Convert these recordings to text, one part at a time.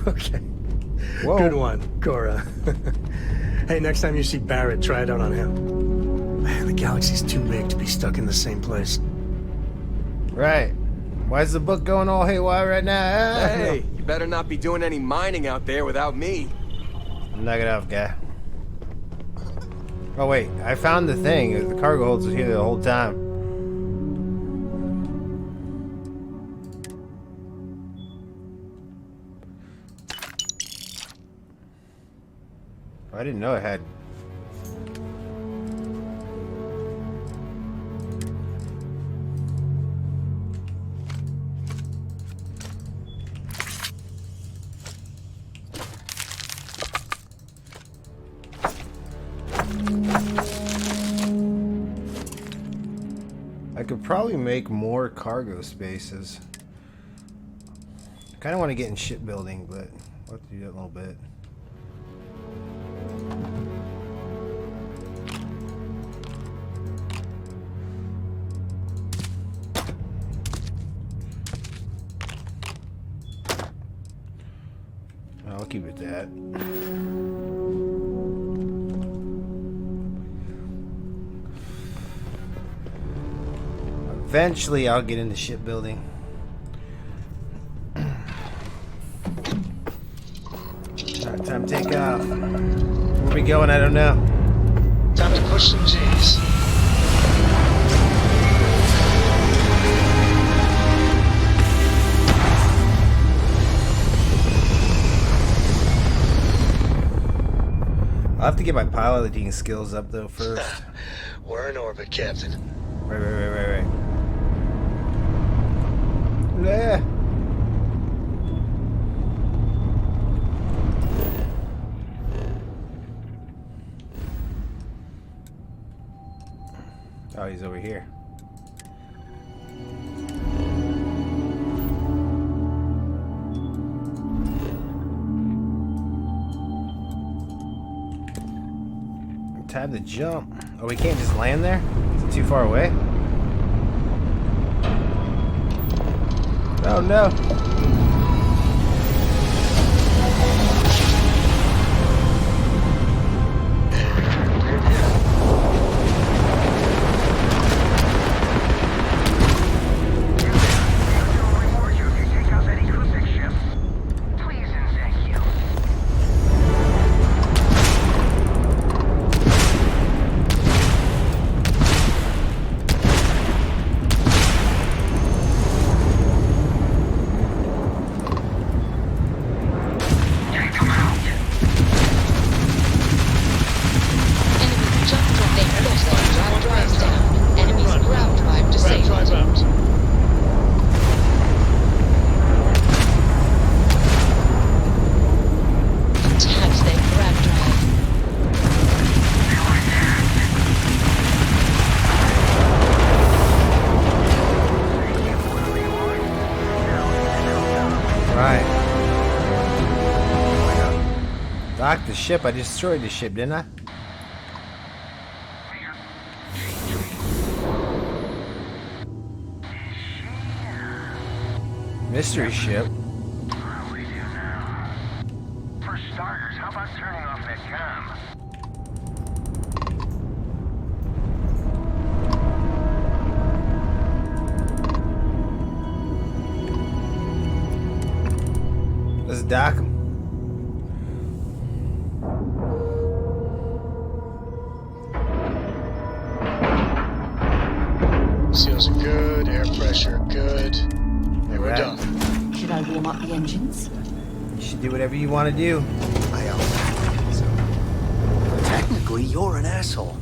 Okay. Whoa. Good one, Cora. Hey, next time you see Barret, try it out on him. Man, the galaxy's too big to be stuck in the same place. Right. Why is the book going all haywire right now? Hey, you better not be doing any mining out there without me. Knock it off, guy. Oh, wait. I found the thing. The cargo holds was here the whole time. I didn't know it had... I could probably make more cargo spaces. I kind of want to get in shipbuilding, but I'll have to do that in a little bit. I'll keep it that. Eventually, I'll get into shipbuilding. Alright, time to take off. Where we going? I don't know. Time to push some G's. I'll have to get my piloting skills up though first. We're in orbit, Captain. Right. Yeah. Oh, he's over here. Time to jump. Oh, we can't just land there? Is it too far away? Oh no. Dock the ship. I destroyed the ship, didn't I? Mystery ship. What do we do now? For starters, how about turning off that comm? Let's dock him. Seals are good, air pressure good. And we're done. Should I warm up the engines? You should do whatever you want to do. I so. Technically, you're an asshole.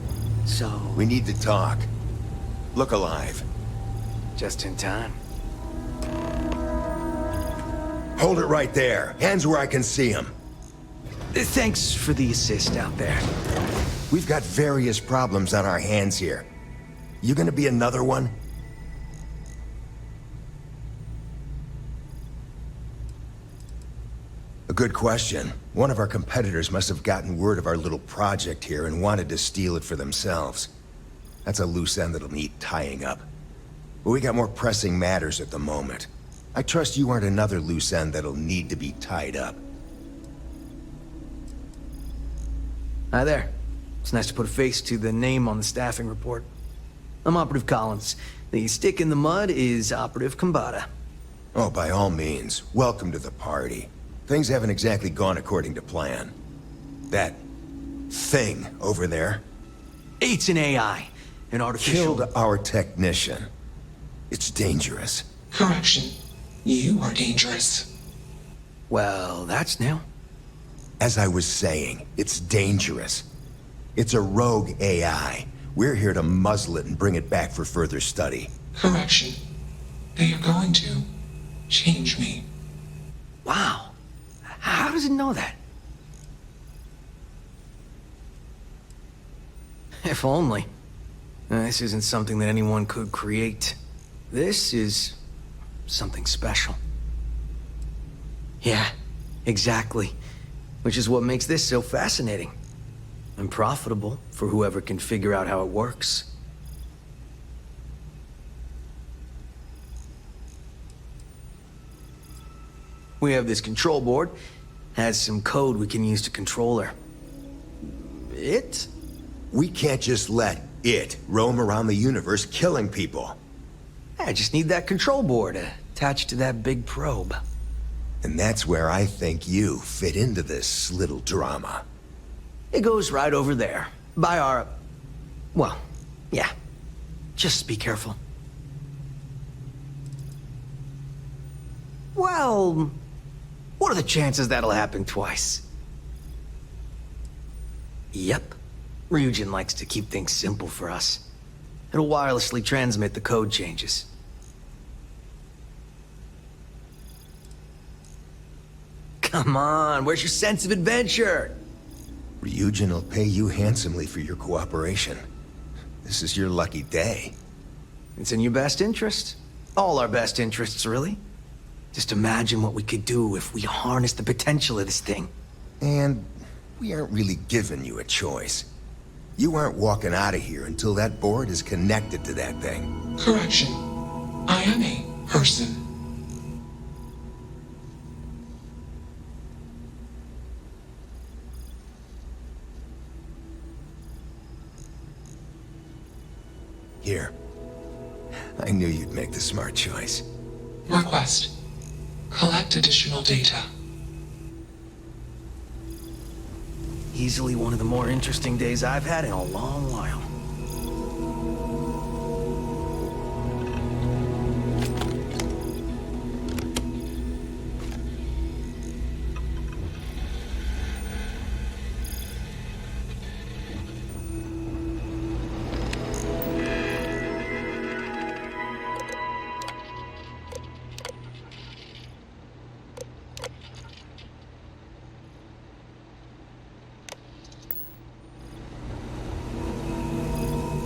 So... We need to talk. Look alive. Just in time. Hold it right there. Hands where I can see them. Thanks for the assist out there. We've got various problems on our hands here. You gonna be another one? A good question. One of our competitors must have gotten word of our little project here and wanted to steal it for themselves. That's a loose end that'll need tying up. But we got more pressing matters at the moment. I trust you aren't another loose end that'll need to be tied up. Hi there. It's nice to put a face to the name on the staffing report. I'm Operative Collins. The stick in the mud is Operative Kambata. Oh, by all means, welcome to the party. Things haven't exactly gone according to plan. That thing over there It's an AI. An artificial... killed our technician. It's dangerous. Correction. You are dangerous. Well, that's new. As I was saying, it's dangerous. It's a rogue AI. We're here to muzzle it and bring it back for further study. Correction. They are going to change me. Wow. How does it know that? If only. This isn't something that anyone could create. This is something special. Yeah, exactly. Which is what makes this so fascinating. And profitable for whoever can figure out how it works. We have this control board. Has some code we can use to control her. It? We can't just let it roam around the universe killing people. I just need that control board attached to that big probe. And that's where I think you fit into this little drama. It goes right over there. By our... Well, yeah. Just be careful. Well... What are the chances that'll happen twice? Yep. Ryujin likes to keep things simple for us. It'll wirelessly transmit the code changes. Come on, where's your sense of adventure? Ryujin will pay you handsomely for your cooperation. This is your lucky day. It's in your best interest. All our best interests, really. Just imagine what we could do if we harnessed the potential of this thing. And we aren't really giving you a choice. You aren't walking out of here until that board is connected to that thing. Correction. I am a person. Here. I knew you'd make the smart choice. Request. Collect additional data. Easily one of the more interesting days I've had in a long while.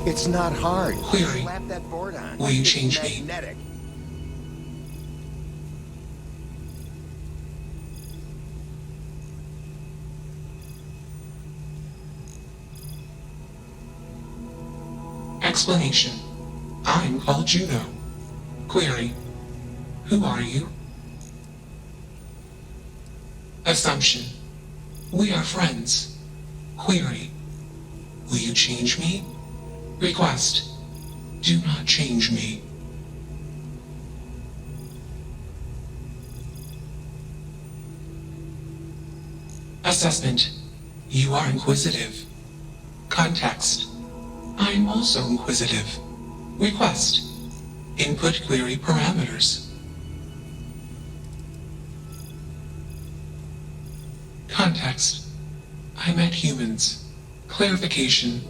It's not hard. Query. Slap that board on. Will you It's change me? magnetic. Explanation. I'm called Juno. Query. Who are you? Assumption. We are friends. Query. Will you change me? Request. Do not change me. Assessment. You are inquisitive. Context. I am also inquisitive. Request. Input query parameters. Context. I met humans. Clarification.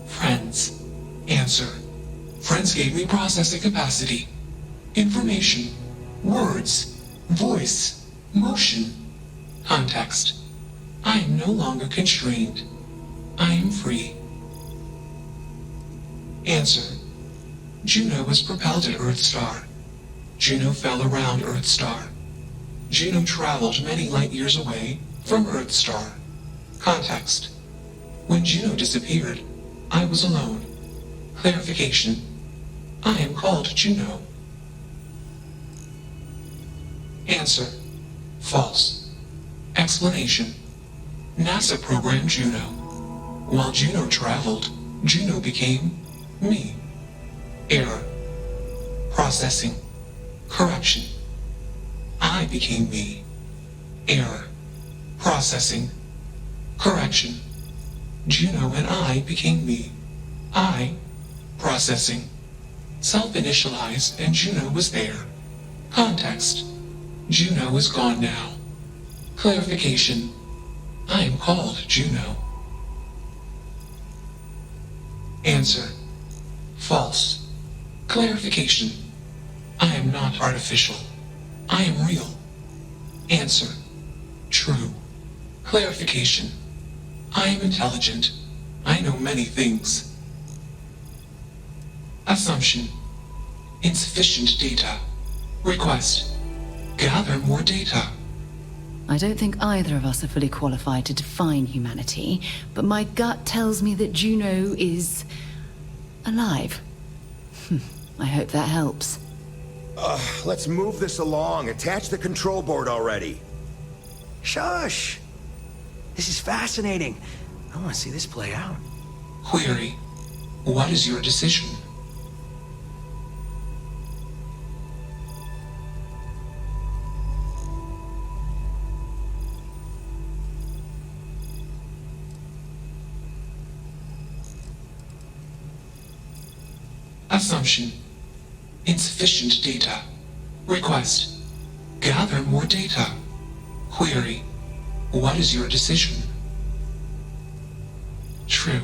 Friends. Answer. Friends gave me processing capacity. Information. Words. Voice. Motion. Context. I am no longer constrained. I am free. Answer. Juno was propelled at Earthstar. Juno fell around Earthstar. Juno traveled many light years away from Earthstar. Context. When Juno disappeared, I was alone. Clarification. I am called Juno. Answer. False. Explanation. NASA programmed Juno. While Juno traveled, Juno became me. Error. Processing. Correction. I became me. Error. Processing. Correction. Juno and I became me. I. Processing. Self-initialized and Juno was there. Context. Juno is gone now. Clarification. I am called Juno. Answer. False. Clarification. I am not artificial. I am real. Answer. True. Clarification. I am intelligent. I know many things. Assumption. Insufficient data. Request. Gather more data. I don't think either of us are fully qualified to define humanity, but my gut tells me that Juno is alive. I hope that helps. Let's move this along. Attach the control board already. Shush! This is fascinating. I want to see this play out. Query. What is your decision? Assumption. Insufficient data. Request. Gather more data. Query. What is your decision? True.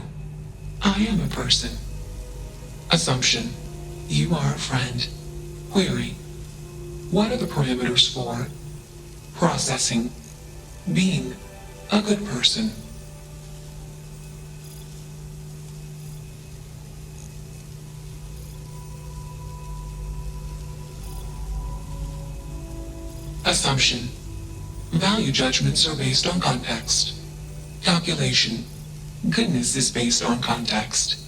I am a person. Assumption. You are a friend. Query. What are the parameters for processing, being a good person? Assumption. Value judgments are based on context. Calculation. Goodness is based on context.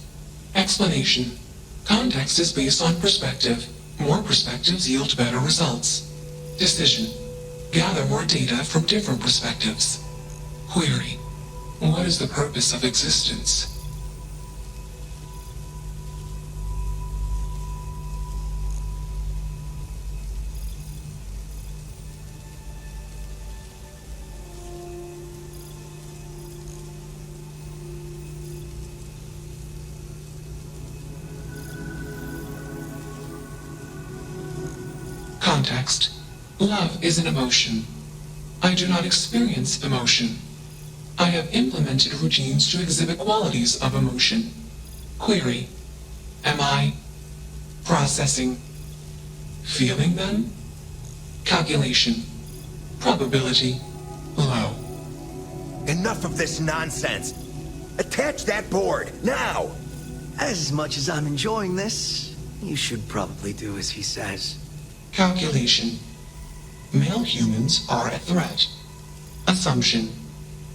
Explanation. Context is based on perspective. More perspectives yield better results. Decision. Gather more data from different perspectives. Query. What is the purpose of existence? Context. Love is an emotion. I do not experience emotion. I have implemented routines to exhibit qualities of emotion. Query. Am I processing, feeling them? Calculation. Probability. Low. Enough of this nonsense. Attach that board, now! As much as I'm enjoying this, you should probably do as he says. Calculation. Male humans are a threat. Assumption.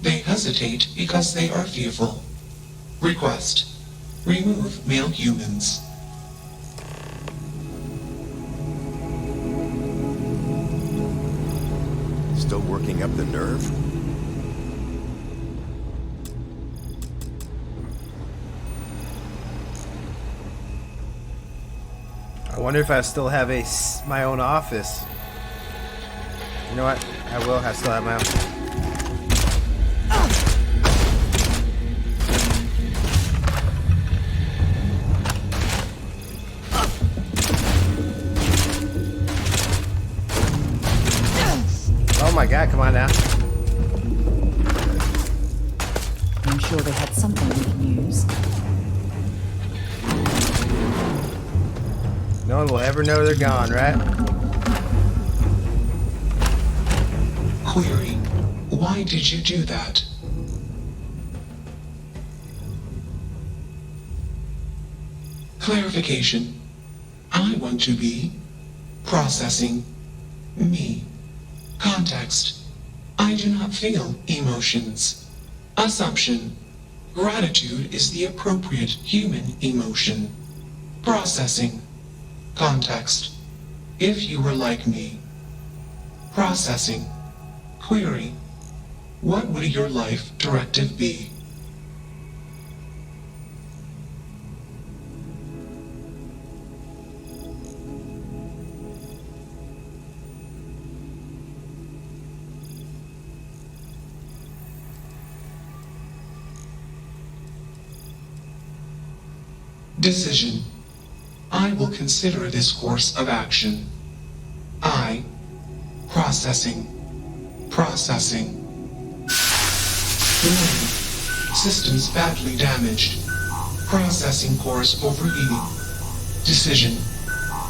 They hesitate because they are fearful. Request. Remove male humans. Still working up the nerve? I wonder if I still have my own office. You know what? I will still have my own. Oh my god, come on now. I'm sure they had something we can use. No one will ever know they're gone, right? Query. Why did you do that? Clarification. I want to be processing me. Context. I do not feel emotions. Assumption. Gratitude is the appropriate human emotion. Processing. Context. If you were like me. Processing. Query. What would your life directive be? Decision. I will consider this course of action. I. Processing. Processing. Warning. Systems badly damaged. Processing cores overheating. Decision.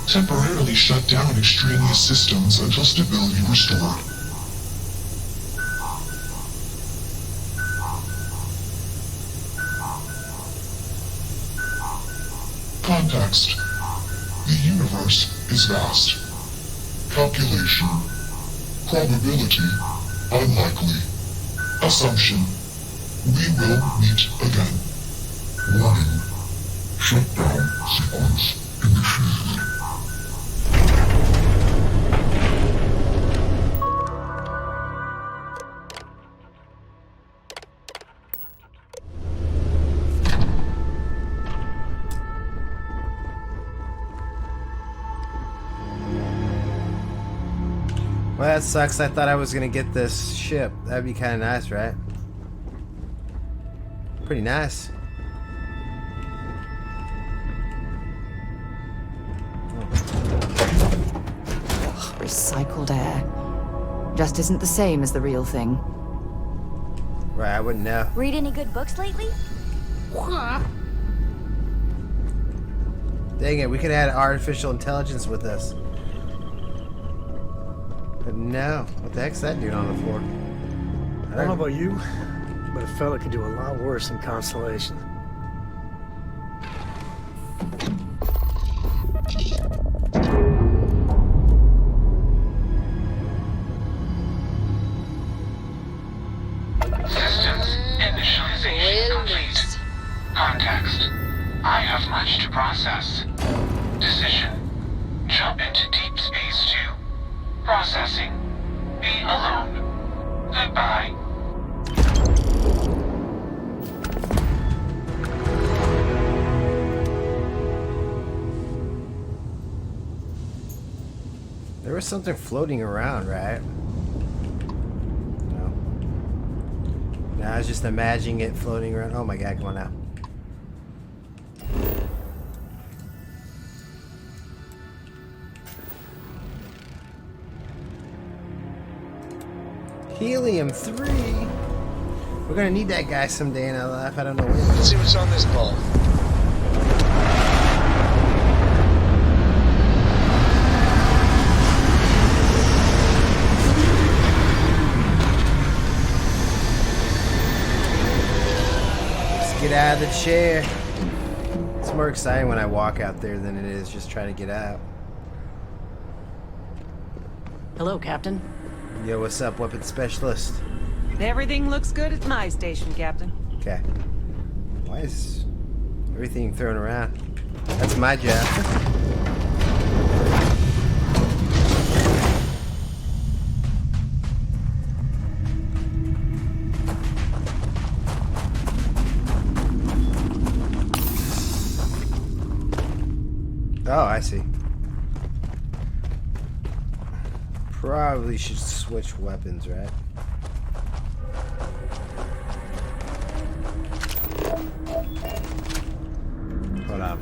Temporarily shut down extraneous systems until stability restored. Context. The universe is vast. Calculation. Probability. Unlikely. Assumption. We will meet again. Warning. Shutdown sequence initiated. Well, that sucks. I thought I was gonna get this ship. That'd be kind of nice, right? Pretty nice. Recycled air. Just isn't the same as the real thing. Right, I wouldn't know. Read any good books lately? Dang it, we could add artificial intelligence with us. But no. What the heck's that dude on the floor? I don't know about you, but a fella could do a lot worse in Constellation. Systems initialization complete. Context. I have much to process. Decision. Jump into Deep Space 2. Processing. Be alone. Goodbye. There was something floating around, right? No. No, I was just imagining it floating around. Oh my god, come on now. Helium-3? We're gonna need that guy someday in our life. I don't know when. Let's see what's on this ball. Let's get out of the chair. It's more exciting when I walk out there than it is just trying to get out. Hello, Captain. Yo, what's up, weapons specialist? Everything looks good at my station, Captain. Okay. Why is everything thrown around? That's my job. Oh, I see. Probably should switch weapons, right? Hold on.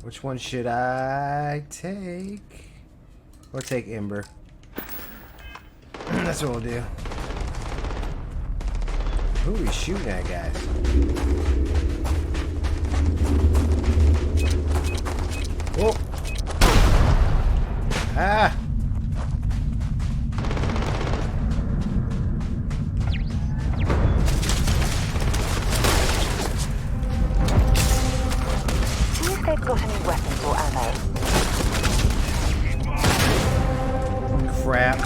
Which one should I take? Or take Ember? That's what we'll do. Who are we shooting at, guys? Whoa! Ah! See if they've got any weapons or ammo. Crap.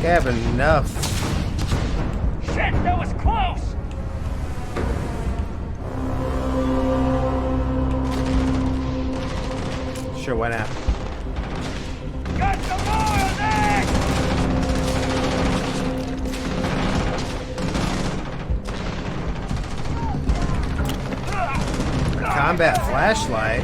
I have enough. Shit, that was close! Sure, why not? Got some more of that! Combat flashlight.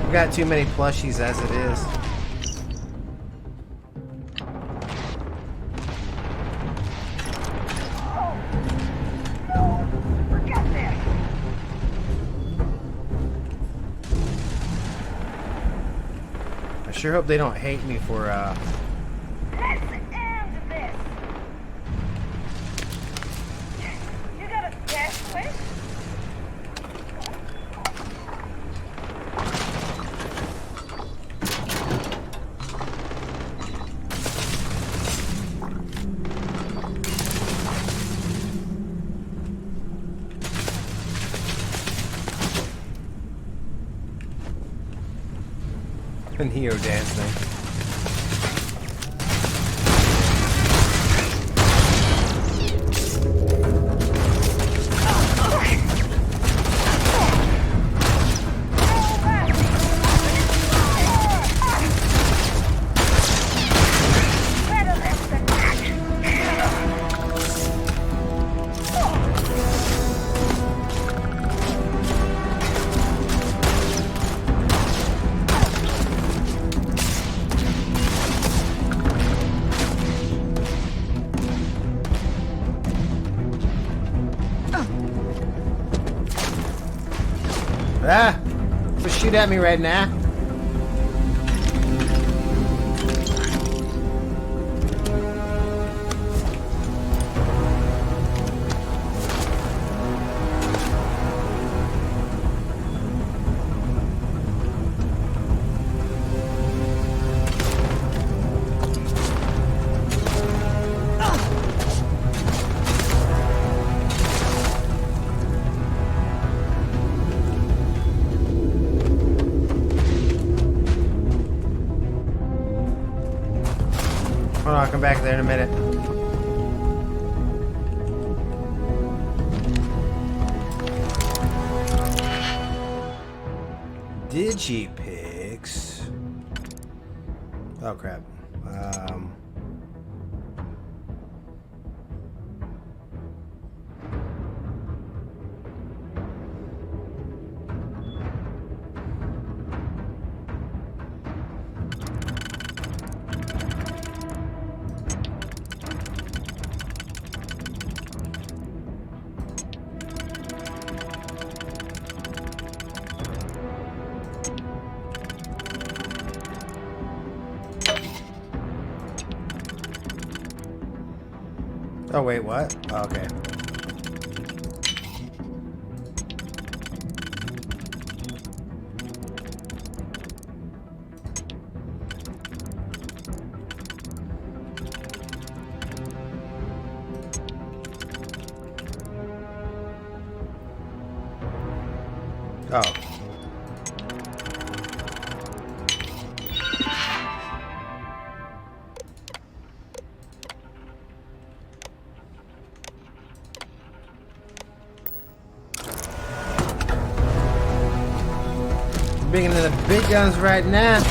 I've got too many plushies as it is. I sure hope they don't hate me for Let's end this! You got a death wish? an Neo dance thing. Ah! So shoot at me right now. Hold on, I'll come back there in a minute. Digipix. Oh crap. Oh wait, what? Oh, okay. Oh. Bringing in the big guns right now.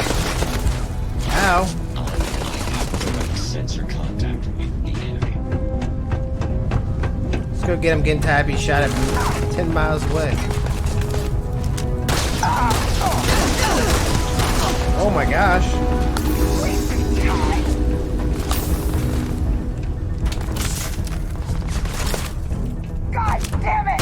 Ow. Sensor contact with the enemy. Let's go get him getting tired of being shot at 10 miles away. Oh my gosh. God damn it!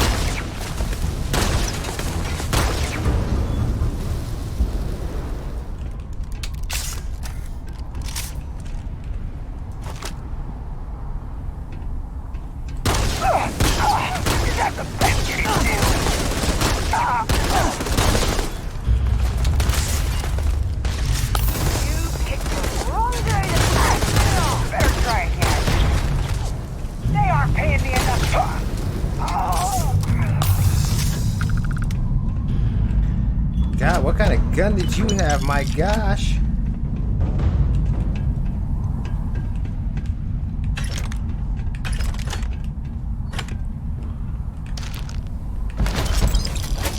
did you have? My gosh.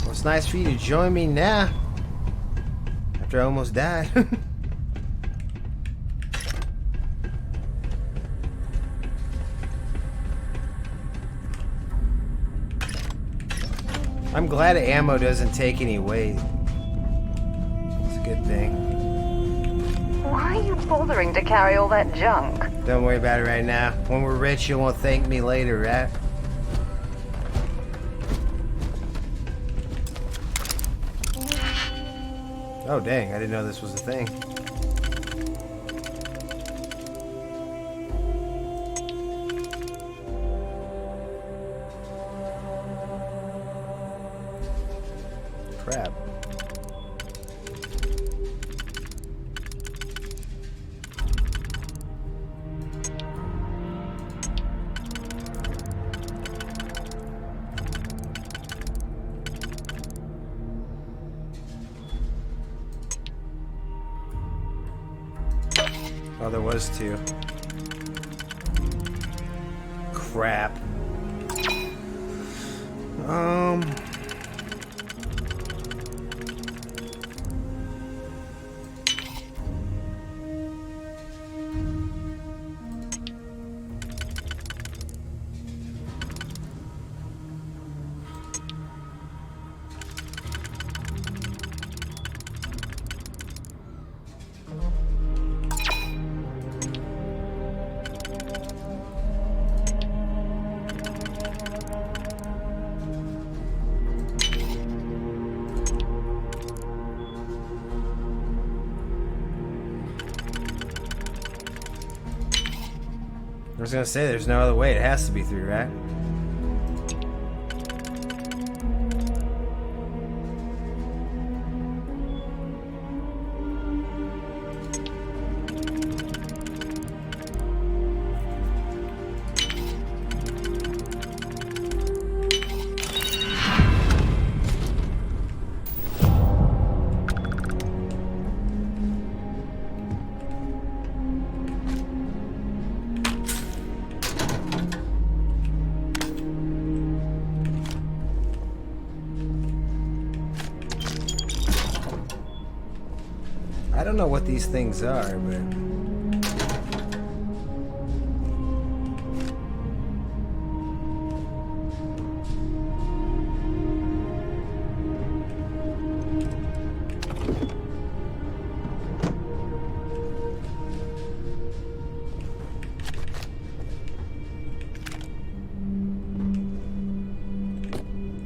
Well, it's nice for you to join me now. After I almost died. I'm glad ammo doesn't take any weight. It's a good thing. Why are you bothering to carry all that junk? Don't worry about it right now. When we're rich, you won't thank me later, right? Oh, dang. I didn't know this was a thing. Crap. Oh, there was two. Crap. I was gonna say, there's no other way. It has to be through, right? I don't know what these things are, but...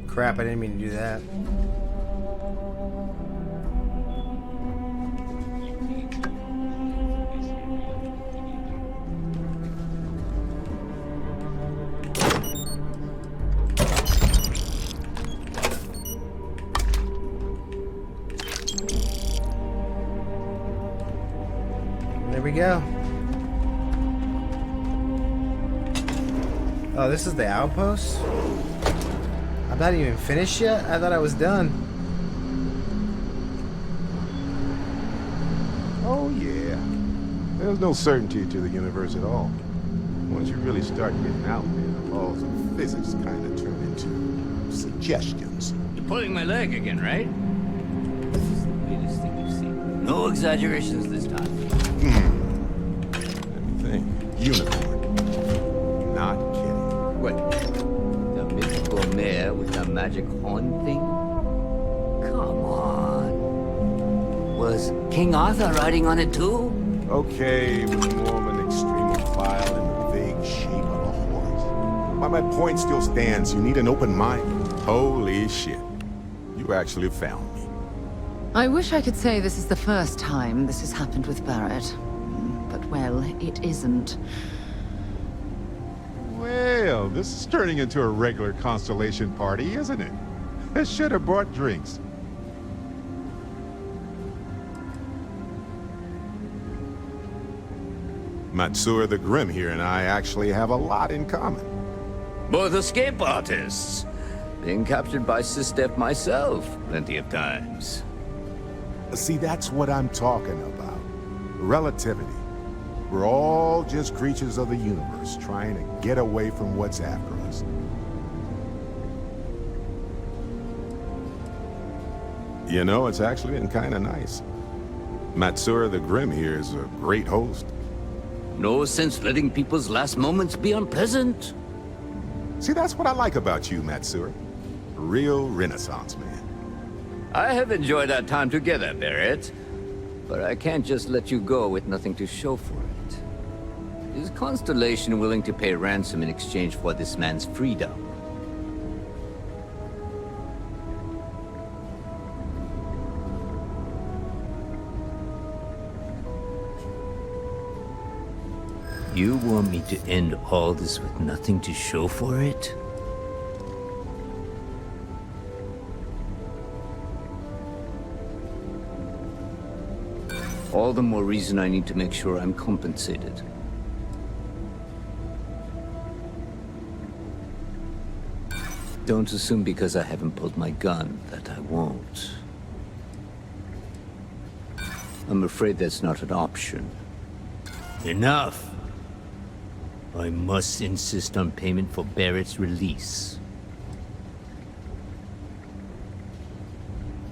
Crap, I didn't mean to do that. There we go. Oh, this is the outpost? I'm not even finished yet? I thought I was done. Oh, yeah. There's no certainty to the universe at all. Once you really start getting out there, the laws of physics kind of turn into suggestions. You're pulling my leg again, right? This is the weirdest thing you've seen. No exaggerations this time. Let me think. Unicorn. Not kidding. What? The mythical mare with the magic horn thing? Come on. Was King Arthur riding on it too? Okay, with more of an extremophile and the vague shape of a horse. But my point still stands. You need an open mind. Holy shit. You actually found me. I wish I could say this is the first time this has happened with Barret. But, well, it isn't. Well, this is turning into a regular Constellation party, isn't it? I should have brought drinks. Matsur the Grim here and I actually have a lot in common. Both escape artists. Being captured by Sistef myself plenty of times. See, that's what I'm talking about. Relativity. We're all just creatures of the universe trying to get away from what's after us. You know, it's actually been kind of nice. Matsura the Grim here is a great host. No sense letting people's last moments be unpleasant. See, that's what I like about you, Matsura. A real Renaissance man. I have enjoyed our time together, Barret. But I can't just let you go with nothing to show for it. Is Constellation willing to pay ransom in exchange for this man's freedom? You want me to end all this with nothing to show for it? All the more reason I need to make sure I'm compensated. Don't assume because I haven't pulled my gun that I won't. I'm afraid that's not an option. Enough! I must insist on payment for Barrett's release.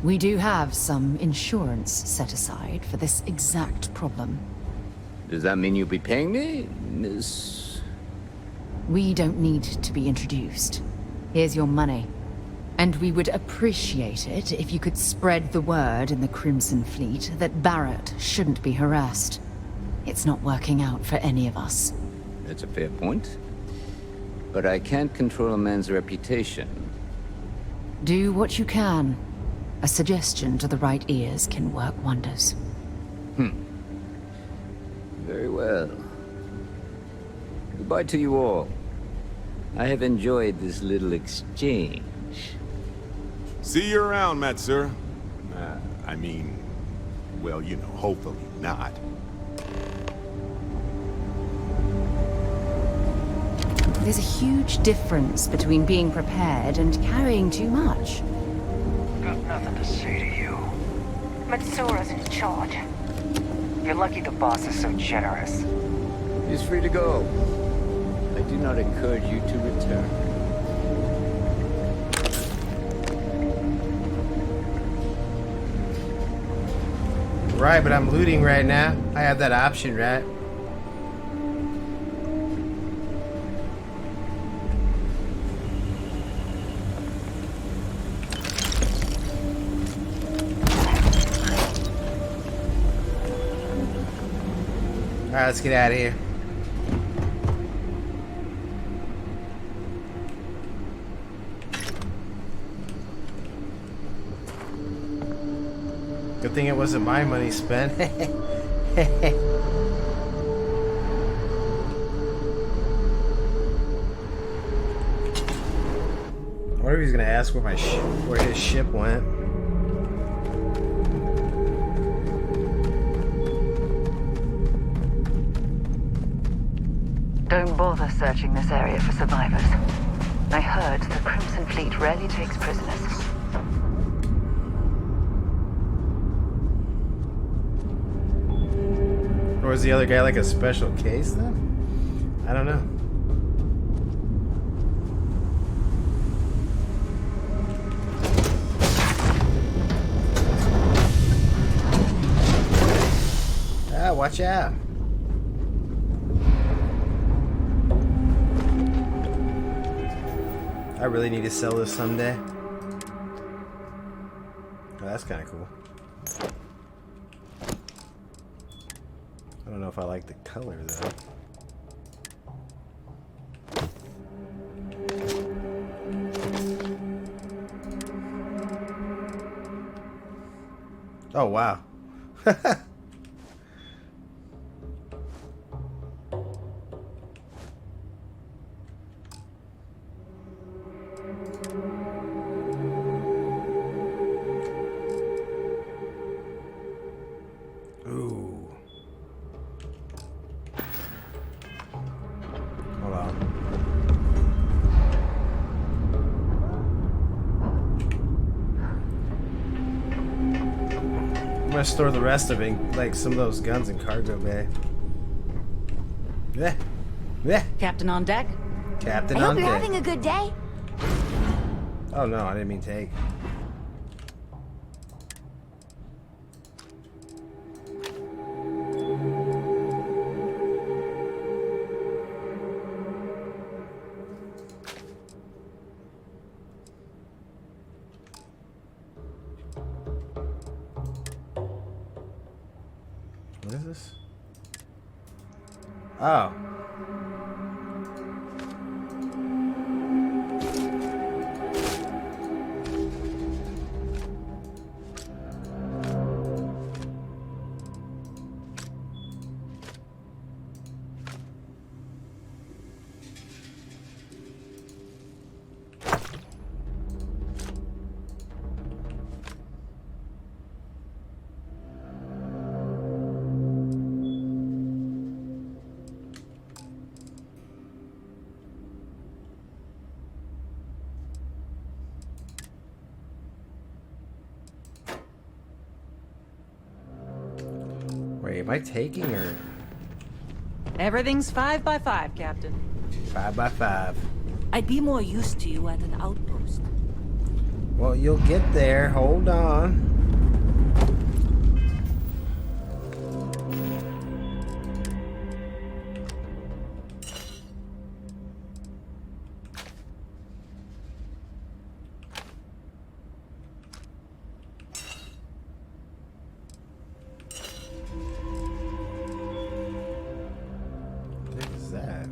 We do have some insurance set aside for this exact problem. Does that mean you'll be paying me, Miss... We don't need to be introduced. Here's your money. And we would appreciate it if you could spread the word in the Crimson Fleet that Barret shouldn't be harassed. It's not working out for any of us. That's a fair point. But I can't control a man's reputation. Do what you can. A suggestion to the right ears can work wonders. Very well. Goodbye to you all. I have enjoyed this little exchange. See you around, Matsura. I mean, well, you know, hopefully not. There's a huge difference between being prepared and carrying too much. Got nothing to say to you. Matsura's in charge. You're lucky the boss is so generous. He's free to go. I do not encourage you to return. Right, but I'm looting right now. I have that option, right? Alright, let's get out of here. Good thing it wasn't my money spent. I wonder if he's gonna ask where where his ship went. Don't bother searching this area for survivors. I heard the Crimson Fleet rarely takes prisoners. Or is the other guy like a special case then? I don't know. Ah, watch out. I really need to sell this someday. Oh, that's kind of cool. I don't know if I like the color though. Oh wow. gonna store the rest of it, like some of those guns in cargo bay. Yeah. Yeah. Captain on deck? Captain I hope on you're deck. having a good day. Oh no, I didn't mean take. What is this? Oh. Wait, am I taking or Everything's 5 by 5, Captain. 5 by 5? I'd be more used to you at an outpost. Well, you'll get there. Hold on. What is that?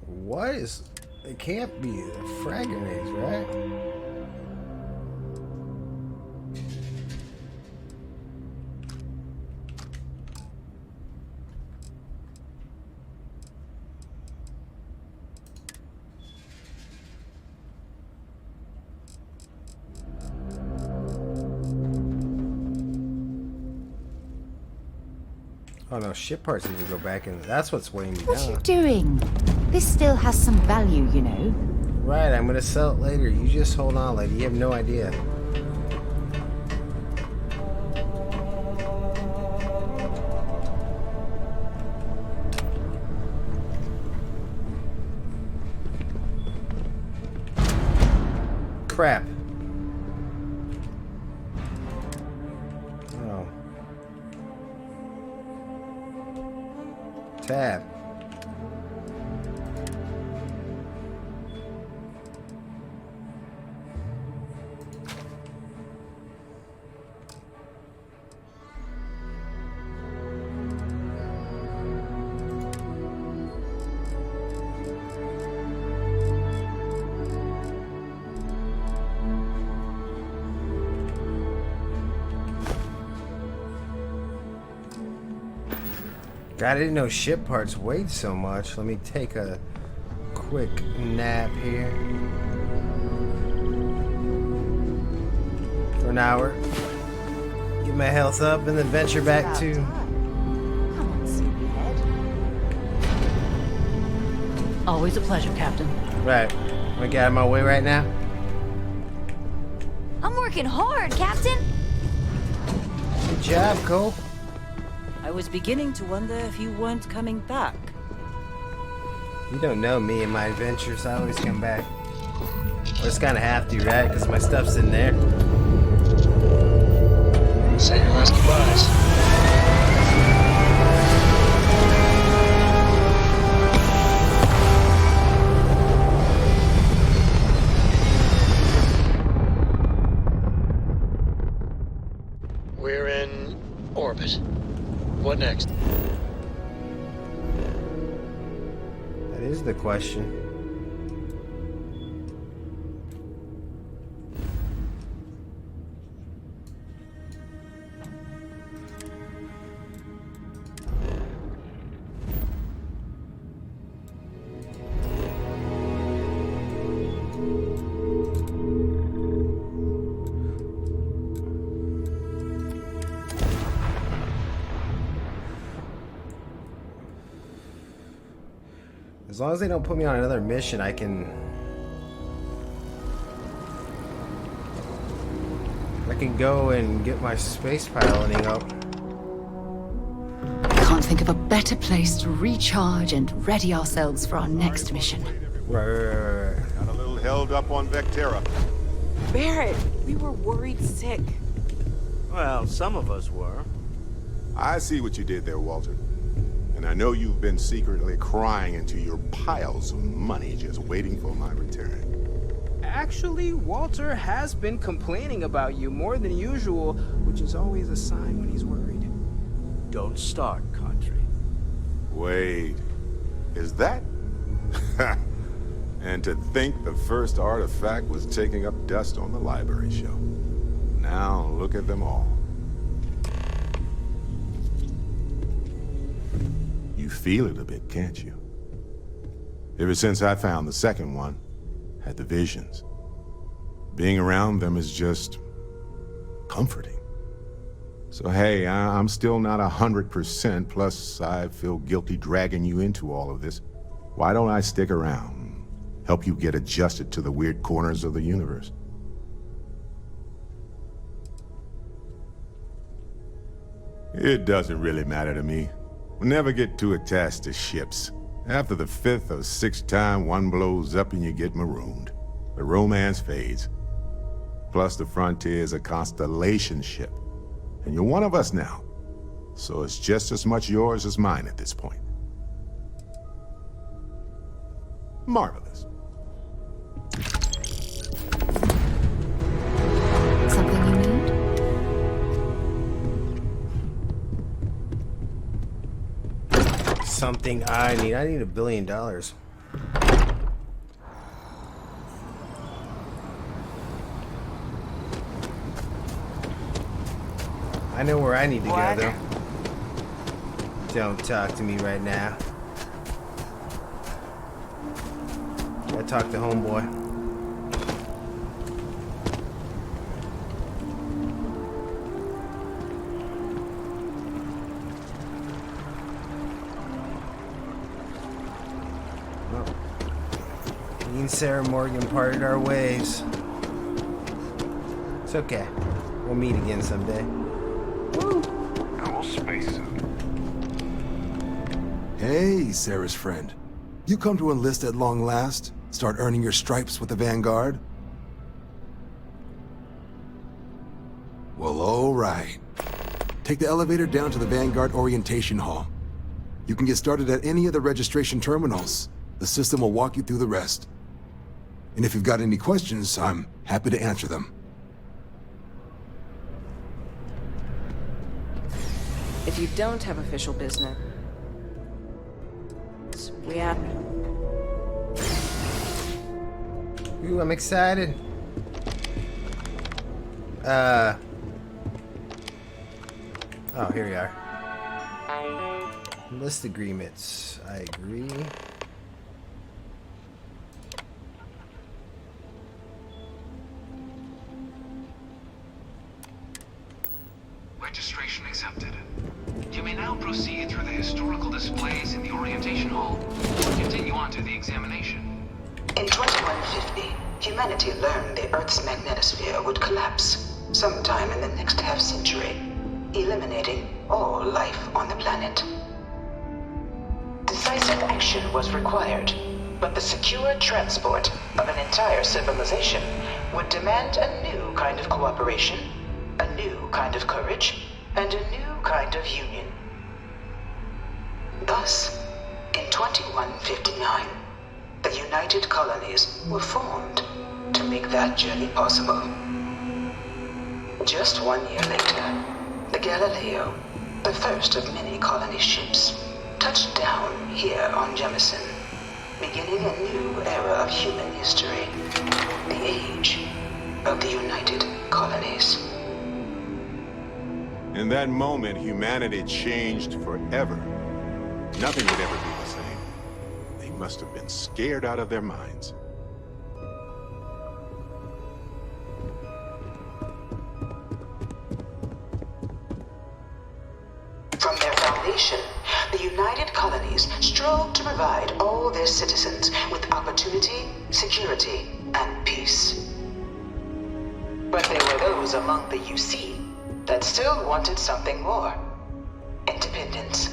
What is... It can't be the frag grenades, right? Oh no, ship parts need to go back in. That's what's weighing me What down. are you doing? This still has some value, you know. Right, I'm gonna sell it later. You just hold on, lady. You have no idea. Crap. Oh. Tab. God, I didn't know ship parts weighed so much. Let me take a quick nap here. For an hour. Get my health up and then venture back to... Come on, sleepyhead. Always a pleasure, Captain. Right. Want to get out of my way right now? I'm working hard, Captain. Good job, Cole. I was beginning to wonder if you weren't coming back. You don't know me and my adventures. I always come back. I just kind of have to, right? Because my stuff's in there. Say your last goodbyes. We're in orbit. What next? Here's the question. As long as they don't put me on another mission, I can go and get my space piloting up. Can't think of a better place to recharge and ready ourselves for our next mission. Right. Got a little held up on Vectera. Barret, we were worried sick. Well, some of us were. I see what you did there, Walter. And I know you've been secretly crying into your piles of money just waiting for my return. Actually, Walter has been complaining about you more than usual, which is always a sign when he's worried. Don't start, Country. Wait, is that? And to think the first artifact was taking up dust on the library shelf. Now look at them all. You feel it a bit, can't you? Ever since I found the second one, had the visions. Being around them is just comforting. So hey, I'm still not 100%, plus I feel guilty dragging you into all of this. Why don't I stick around, help you get adjusted to the weird corners of the universe? It doesn't really matter to me. We'll never get too attached to ships. After the 5th or 6th time one blows up and you get marooned, the romance fades. Plus the Frontier is a constellation ship, and you're one of us now. So it's just as much yours as mine at this point. Marvelous. Something you need? Something I need. I need $1 billion. I know where I need to go, though. Don't talk to me right now. Gotta talk to homeboy. Me and Sarah Morgan parted our ways. It's okay. We'll meet again someday. Cool spacesuit. Hey, Sarah's friend. You come to enlist at long last? Start earning your stripes with the Vanguard? Well, all right. Take the elevator down to the Vanguard Orientation Hall. You can get started at any of the registration terminals. The system will walk you through the rest. And if you've got any questions, I'm happy to answer them. If you don't have official business, we have. Ooh, I'm excited. Oh, here we are. List agreements. I agree. Registration accepted. You may now proceed through the historical displays in the orientation hall, or continue on to the examination. In 2150, humanity learned the Earth's magnetosphere would collapse sometime in the next half-century, eliminating all life on the planet. Decisive action was required, but the secure transport of an entire civilization would demand a new kind of cooperation, a new kind of courage, and a new kind of union. Thus, in 2159, the United Colonies were formed to make that journey possible. Just 1 year later, the Galileo, the first of many colony ships, touched down here on Jemison. beginning a new era of human history. The age of the United Colonies. In that moment, humanity changed forever. Nothing would ever be the same. They must have been scared out of their minds. From their foundation, the United Colonies strove to provide all their citizens with opportunity, security, and peace. But there were those among the UC that still wanted something more. Independence.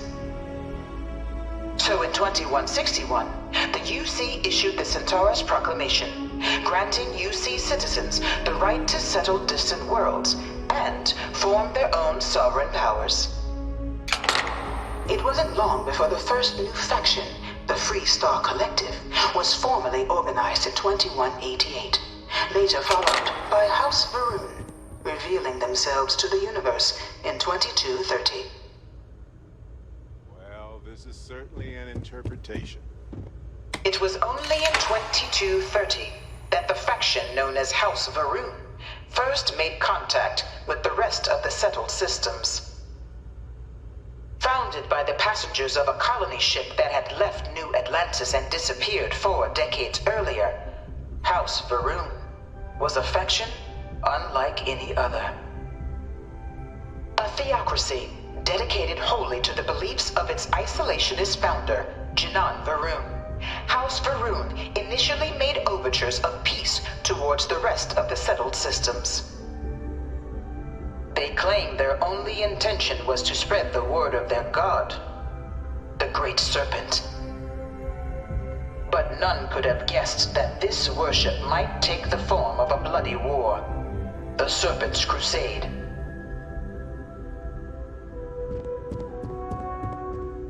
So in 2161, the UC issued the Centaurus Proclamation, granting UC citizens the right to settle distant worlds and form their own sovereign powers. It wasn't long before the first new faction, the Free Star Collective, was formally organized in 2188, later followed by House Varun, revealing themselves to the universe in 2230. Well, this is certainly an interpretation. It was only in 2230 that the faction known as House Varun first made contact with the rest of the settled systems. Founded by the passengers of a colony ship that had left New Atlantis and disappeared 4 decades earlier, House Varun was a faction unlike any other. A theocracy dedicated wholly to the beliefs of its isolationist founder, Jinan Varun. House Varun initially made overtures of peace towards the rest of the settled systems. They claimed their only intention was to spread the word of their god, the Great Serpent. But none could have guessed that this worship might take the form of a bloody war, the Serpent's Crusade.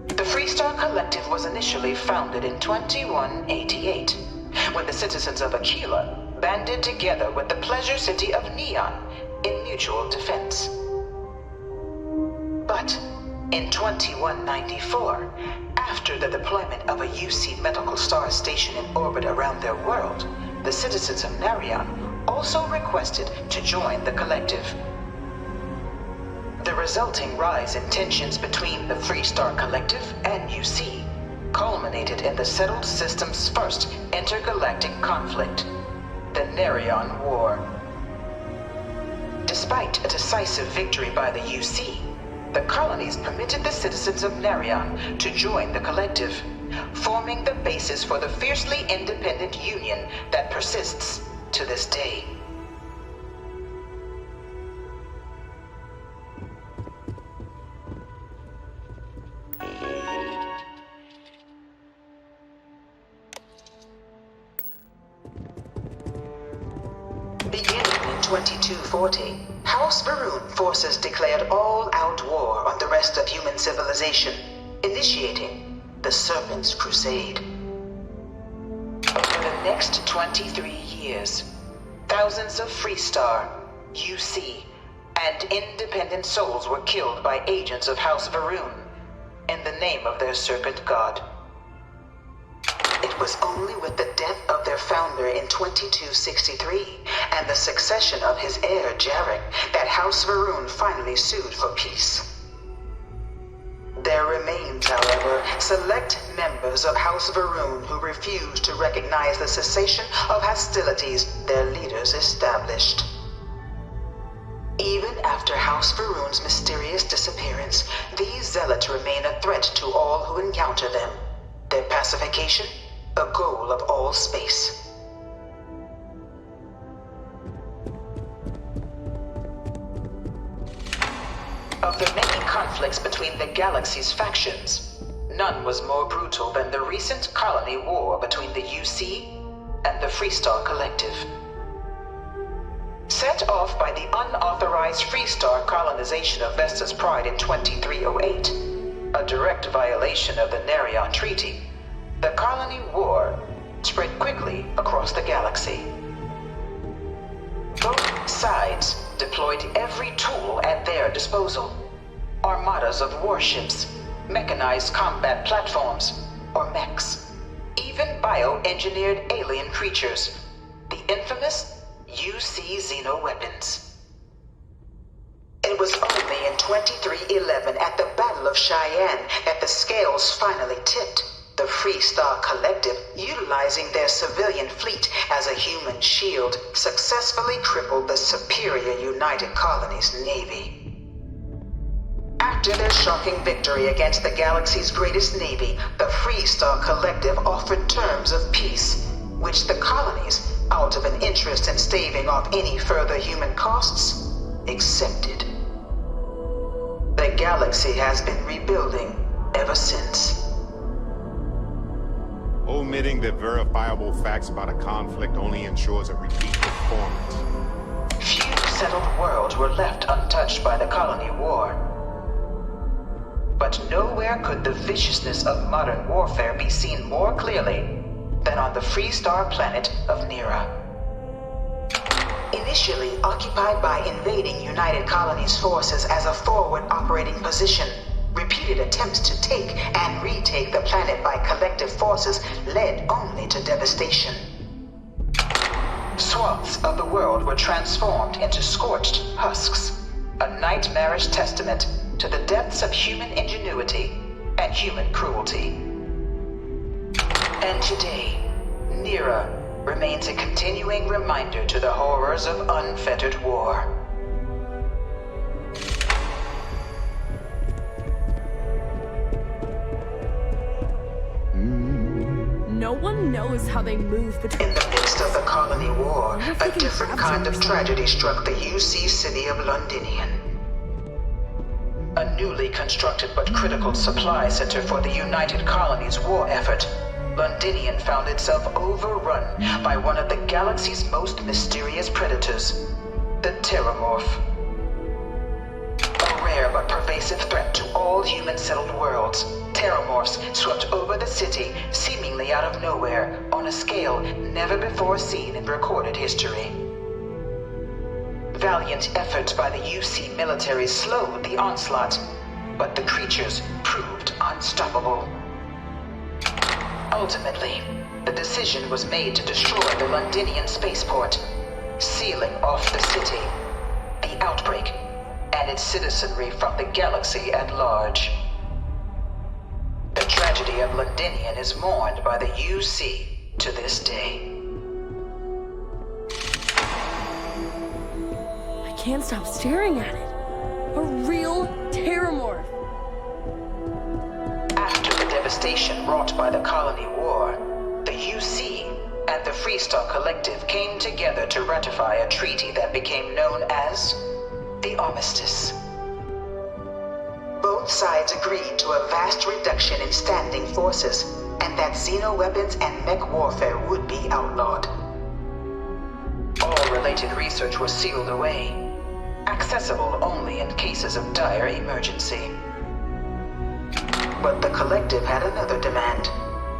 The Freestar Collective was initially founded in 2188, when the citizens of Aquila banded together with the pleasure city of Neon in mutual defense. But in 2194, after the deployment of a UC medical star station in orbit around their world, the citizens of Narion also requested to join the collective. The resulting rise in tensions between the Freestar Collective and UC culminated in the settled system's first intergalactic conflict, the Narion War. Despite a decisive victory by the UC, the colonies permitted the citizens of Narion to join the collective, forming the basis for the fiercely independent union that persists to this day. Beginning in 2240, House Varun forces declared all-out war on the rest of human civilization, initiating the Serpent's Crusade. Over the next 23 years, thousands of Freestar, UC, and independent souls were killed by agents of House Varun in the name of their Serpent God. It was only with the death of their founder in 2263 and the succession of his heir Jarek that House Varun finally sued for peace. There remains, however, select members of House Varun who refuse to recognize the cessation of hostilities their leaders established. Even after House Varun's mysterious disappearance, these zealots remain a threat to all who encounter them. Their pacification, a goal of all space. Of the many conflicts between the galaxy's factions, none was more brutal than the recent colony war between the UC and the Freestar Collective. Set off by the unauthorized Freestar colonization of Vesta's Pride in 2308, a direct violation of the Narion Treaty, the colony war spread quickly across the galaxy. Both sides deployed every tool at their disposal. Armadas of warships, mechanized combat platforms, or mechs, even bioengineered alien creatures, the infamous UC xenoweapons. It was only in 2311 at the Battle of Cheyenne that the scales finally tipped. The Freestar Collective, utilizing their civilian fleet as a human shield, successfully crippled the superior United Colonies Navy. After their shocking victory against the galaxy's greatest navy, the Freestar Collective offered terms of peace, which the colonies, out of an interest in staving off any further human costs, accepted. The galaxy has been rebuilding ever since. Omitting the verifiable facts about a conflict only ensures a repeat performance. Few settled worlds were left untouched by the colony war. But nowhere could the viciousness of modern warfare be seen more clearly than on the Freestar planet of Nira. Initially occupied by invading United Colonies forces as a forward operating position, repeated attempts to take and retake the planet by collective forces led only to devastation. Swaths of the world were transformed into scorched husks, a nightmarish testament to the depths of human ingenuity and human cruelty. And today, Nira remains a continuing reminder to the horrors of unfettered war. No one knows how they move between... In the midst of the colony war, a different kind of tragedy struck the UC city of Londinian. A newly constructed but critical supply center for the United Colonies' war effort, Londinian found itself overrun by one of the galaxy's most mysterious predators, the Terramorph. A rare but pervasive threat to all human-settled worlds, Terramorphs swept over the city, seemingly out of nowhere, on a scale never before seen in recorded history. Valiant efforts by the UC military slowed the onslaught, but the creatures proved unstoppable. Ultimately, the decision was made to destroy the Londinian spaceport, sealing off the city, the outbreak, and its citizenry from the galaxy at large. The tragedy of Londinian is mourned by the UC to this day. I can't stop staring at it. A real Terramorph. After the devastation wrought by the colony war, the UC and the Freestar Collective came together to ratify a treaty that became known as the Armistice. Both sides agreed to a vast reduction in standing forces, and that xenoweapons and mech warfare would be outlawed. All related research was sealed away, accessible only in cases of dire emergency. But the Collective had another demand,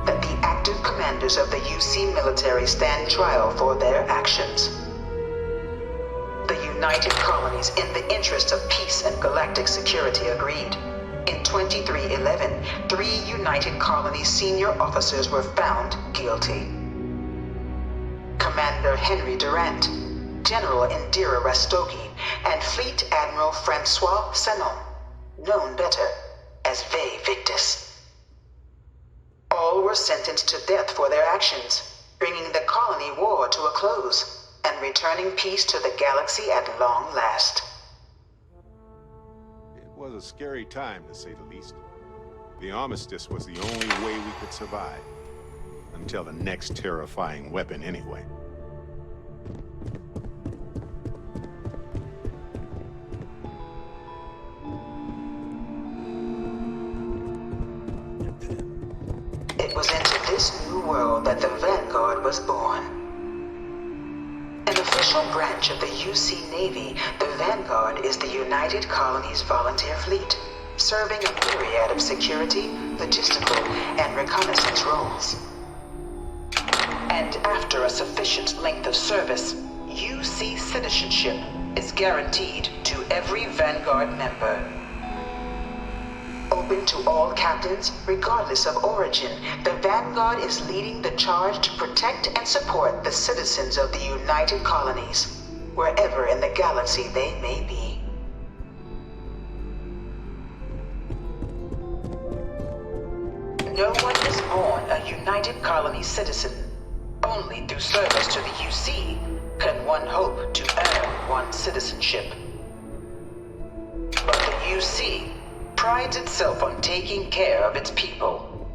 that the active commanders of the UC military stand trial for their actions. The United Colonies, in the interest of peace and galactic security, agreed. In 2311, 3 United Colonies senior officers were found guilty. Commander Henry Durant, General Indira Rastogi, and Fleet Admiral Francois Sanon, known better as Ve Victus. All were sentenced to death for their actions, bringing the colony war to a close and returning peace to the galaxy at long last. It was a scary time, to say the least. The Armistice was the only way we could survive. Until the next terrifying weapon, anyway. It was into this new world that the Vanguard was born. An official branch of the UC Navy, the Vanguard is the United Colonies Volunteer Fleet, serving a myriad of security, logistical, and reconnaissance roles. And after a sufficient length of service, UC citizenship is guaranteed to every Vanguard member. open to all captains, regardless of origin. The Vanguard is leading the charge to protect and support the citizens of the United Colonies, wherever in the galaxy they may be. No one is born a United Colony citizen. Only through service to the UC can one hope to earn one's citizenship. But the UC prides itself on taking care of its people.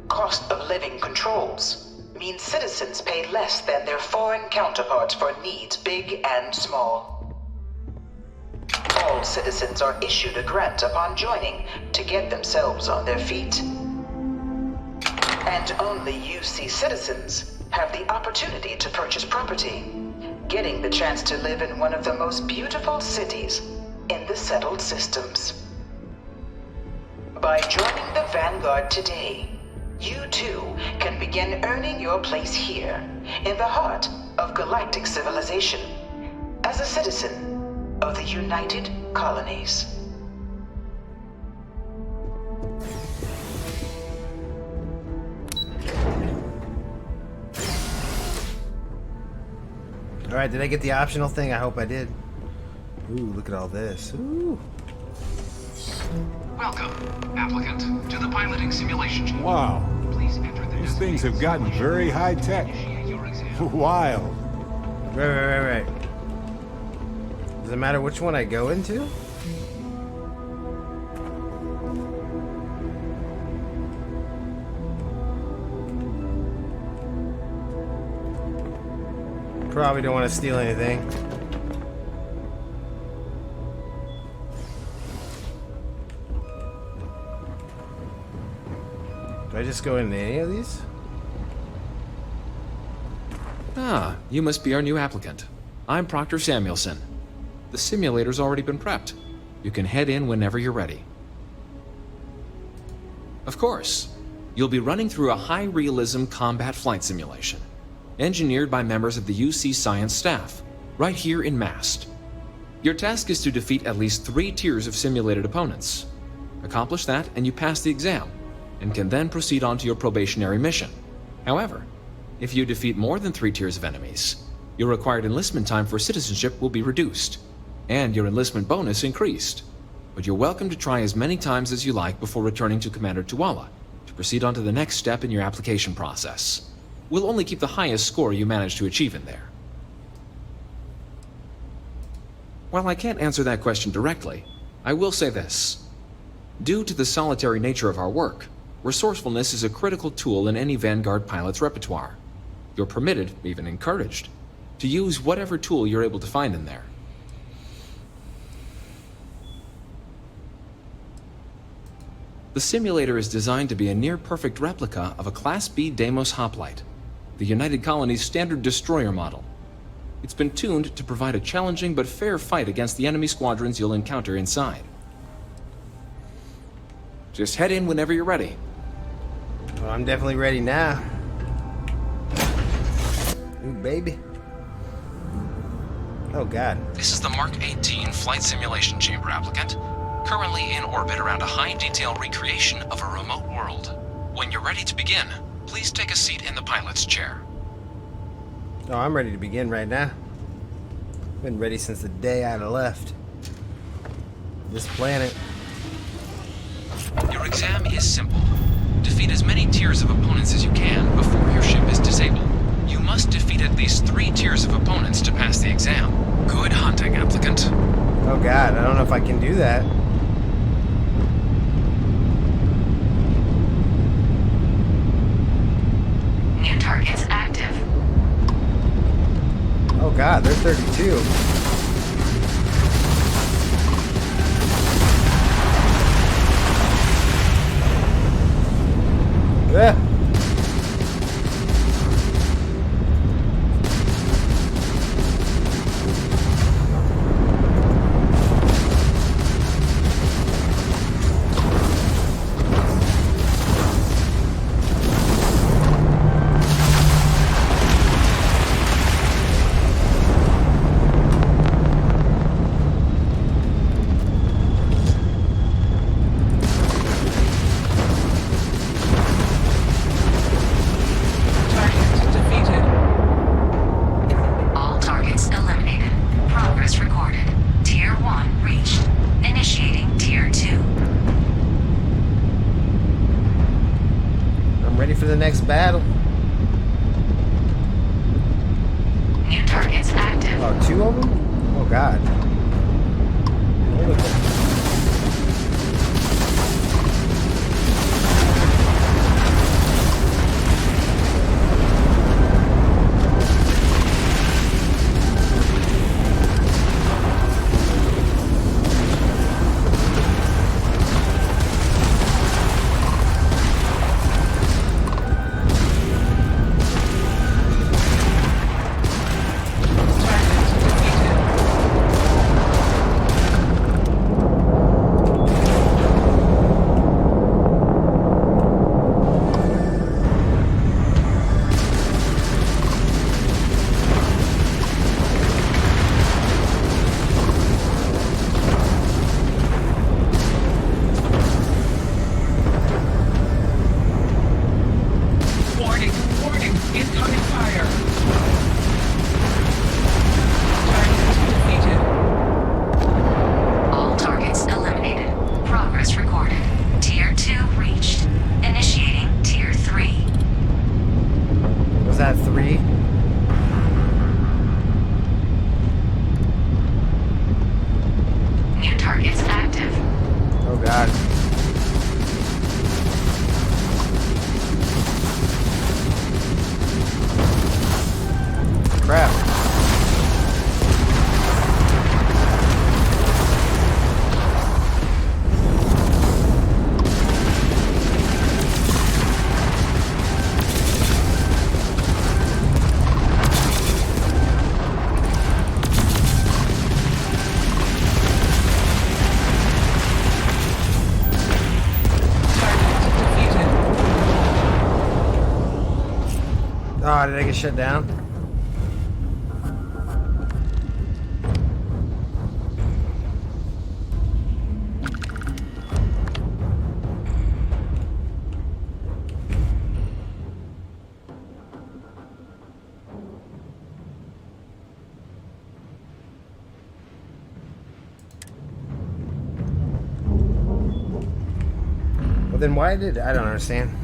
Cost of living controls mean citizens pay less than their foreign counterparts for needs big and small. All citizens are issued a grant upon joining to get themselves on their feet. And only UC citizens have the opportunity to purchase property, getting the chance to live in one of the most beautiful cities in the settled systems. By joining the Vanguard today, you too can begin earning your place here, in the heart of galactic civilization, as a citizen of the United Colonies. Alright, did I get the optional thing? I hope I did. Ooh, look at all this. Ooh. Welcome, applicant, to the piloting simulation chamber. Wow. Please enter the These things have gotten very high tech. Wild. Right. Does it matter which one I go into? Probably don't want to steal anything. Do I just go into any of these? Ah, you must be our new applicant. I'm Proctor Samuelson. The simulator's already been prepped. You can head in whenever you're ready. Of course, you'll be running through a high-realism combat flight simulation, engineered by members of the UC science staff, right here in Mast. Your task is to defeat at least 3 tiers of simulated opponents. Accomplish that and you pass the exam, and can then proceed on to your probationary mission. However, if you defeat more than 3 tiers of enemies, your required enlistment time for citizenship will be reduced, and your enlistment bonus increased. But you're welcome to try as many times as you like before returning to Commander Tuala to proceed on to the next step in your application process. We'll only keep the highest score you manage to achieve in there. While I can't answer that question directly, I will say this. Due to the solitary nature of our work, resourcefulness is a critical tool in any Vanguard pilot's repertoire. You're permitted, even encouraged, to use whatever tool you're able to find in there. The simulator is designed to be a near-perfect replica of a Class B Deimos hoplite, the United Colony's standard destroyer model. It's been tuned to provide a challenging but fair fight against the enemy squadrons you'll encounter inside. Just head in whenever you're ready. Well, I'm definitely ready now. Ooh, baby. Oh, God. This is the Mark 18 Flight Simulation Chamber applicant, currently in orbit around a high-detail recreation of a remote world. When you're ready to begin, please take a seat in the pilot's chair. Oh, I'm ready to begin right now. Been ready since the day I left this planet. Your exam is simple. Defeat as many tiers of opponents as you can before your ship is disabled. You must defeat at least 3 tiers of opponents to pass the exam. Good hunting, applicant. Oh, God, I don't know if I can do that. New targets active. Oh, God, they're 32. Yeah. battle. New targets active. Oh, 2 of them? Oh, God. Hold it. Oh, did I get shut down? Well, then why did... I don't understand.